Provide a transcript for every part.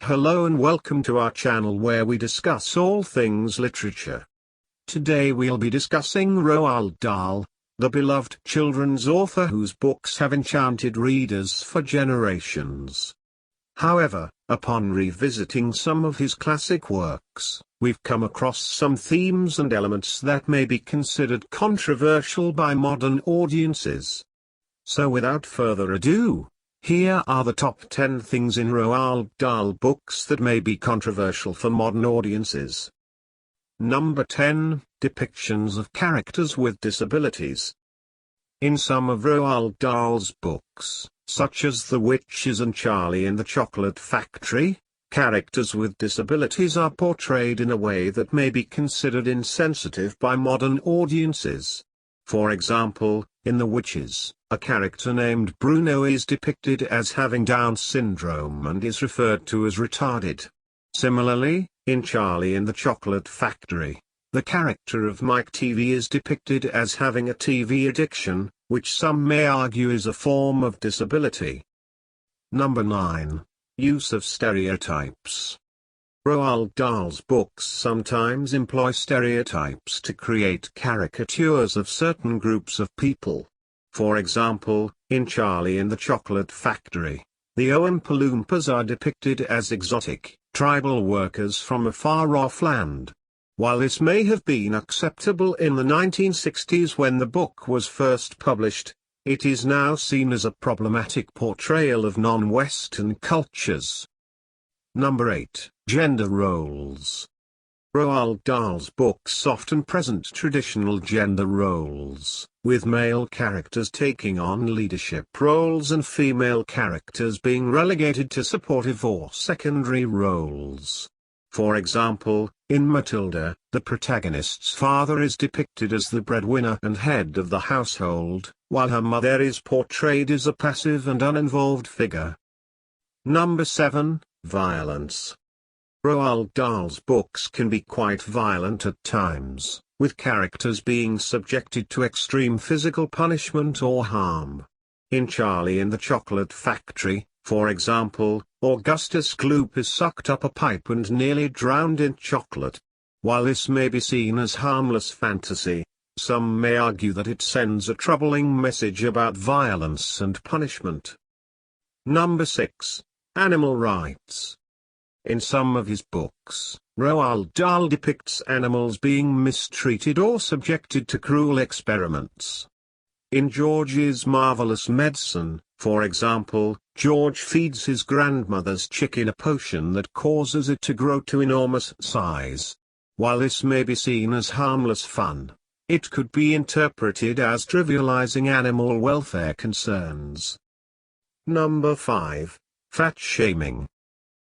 Hello and welcome to our channel where we discuss all things literature. Today we'll be discussing Roald Dahl, the beloved children's author whose books have enchanted readers for generations. However, upon revisiting some of his classic works, we've come across some themes and elements that may be considered controversial by modern audiences. So without further ado, here are the top 10 things in Roald Dahl books that may be controversial for modern audiences. Number 10, Depictions of characters with disabilities. In some of Roald Dahl's books, such as The Witches and Charlie and the Chocolate Factory, characters with disabilities are portrayed in a way that may be considered insensitive by modern audiences. For example, in The Witches, a character named Bruno is depicted as having Down syndrome and is referred to as retarded. Similarly, in Charlie and the Chocolate Factory, the character of Mike TV is depicted as having a TV addiction, which some may argue is a form of disability. Number 9. Use of stereotypes. Roald Dahl's books sometimes employ stereotypes to create caricatures of certain groups of people. For example, in Charlie and the Chocolate Factory, the Oompa Loompas are depicted as exotic, tribal workers from a far-off land. While this may have been acceptable in the 1960s when the book was first published, it is now seen as a problematic portrayal of non-Western cultures. Number 8. Gender roles. Roald Dahl's books often present traditional gender roles, with male characters taking on leadership roles and female characters being relegated to supportive or secondary roles. For example, in Matilda, the protagonist's father is depicted as the breadwinner and head of the household, while her mother is portrayed as a passive and uninvolved figure. Number 7. Violence. Roald Dahl's books can be quite violent at times, with characters being subjected to extreme physical punishment or harm. In Charlie and the Chocolate Factory, for example, Augustus Gloop is sucked up a pipe and nearly drowned in chocolate. While this may be seen as harmless fantasy, some may argue that it sends a troubling message about violence and punishment. Number 6. Animal rights. In some of his books, Roald Dahl depicts animals being mistreated or subjected to cruel experiments. In George's Marvelous Medicine, for example, George feeds his grandmother's chicken a potion that causes it to grow to enormous size. While this may be seen as harmless fun, it could be interpreted as trivializing animal welfare concerns. Number 5. Fat shaming.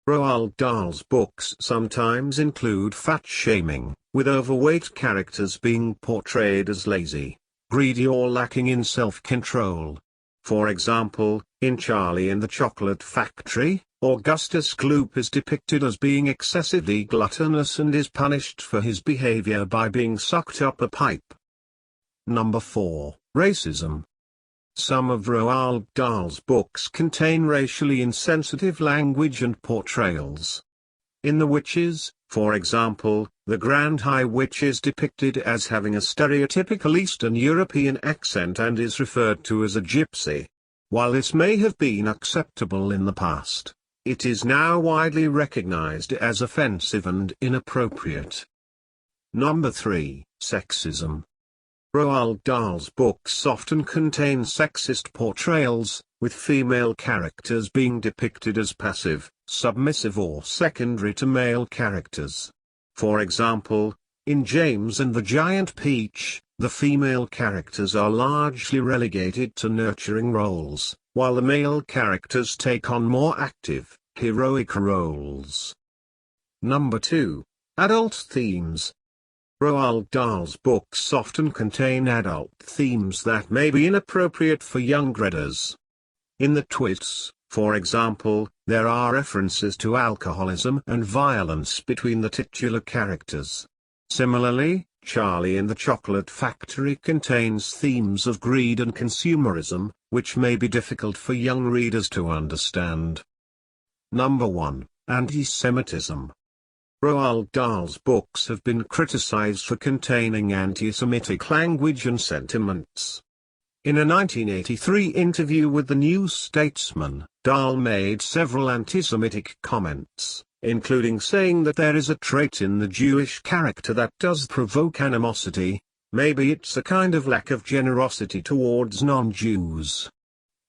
Roald Dahl's books sometimes include fat shaming, with overweight characters being portrayed as lazy, greedy or lacking in self-control. For example, in Charlie and the Chocolate Factory, Augustus Gloop is depicted as being excessively gluttonous and is punished for his behavior by being sucked up a pipe. Number 4. Racism. Some of Roald Dahl's books contain racially insensitive language and portrayals. In The Witches, for example, the Grand High Witch is depicted as having a stereotypical Eastern European accent and is referred to as a gypsy. While this may have been acceptable in the past, it is now widely recognized as offensive and inappropriate. Number 3. Sexism. Roald Dahl's books often contain sexist portrayals, with female characters being depicted as passive, submissive or secondary to male characters. For example, in James and the Giant Peach, the female characters are largely relegated to nurturing roles, while the male characters take on more active, heroic roles. Number 2. Adult themes. Roald Dahl's books often contain adult themes that may be inappropriate for young readers. In The Twits, for example, there are references to alcoholism and violence between the titular characters. Similarly, Charlie and the Chocolate Factory contains themes of greed and consumerism, which may be difficult for young readers to understand. Number 1. Anti-Semitism. Roald Dahl's books have been criticized for containing anti-Semitic language and sentiments. In a 1983 interview with the New Statesman, Dahl made several anti-Semitic comments, including saying that there is a trait in the Jewish character that does provoke animosity. Maybe it's a kind of lack of generosity towards non-Jews.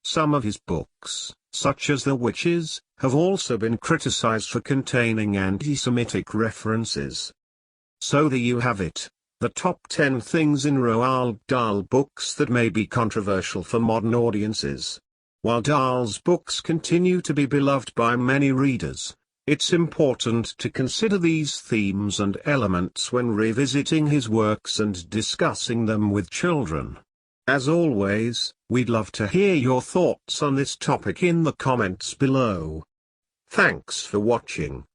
Some of his books, such as The Witches, have also been criticized for containing anti-Semitic references. So there you have it, the top 10 things in Roald Dahl books that may be controversial for modern audiences. While Dahl's books continue to be beloved by many readers, it's important to consider these themes and elements when revisiting his works and discussing them with children. As always, we'd love to hear your thoughts on this topic in the comments below. Thanks for watching.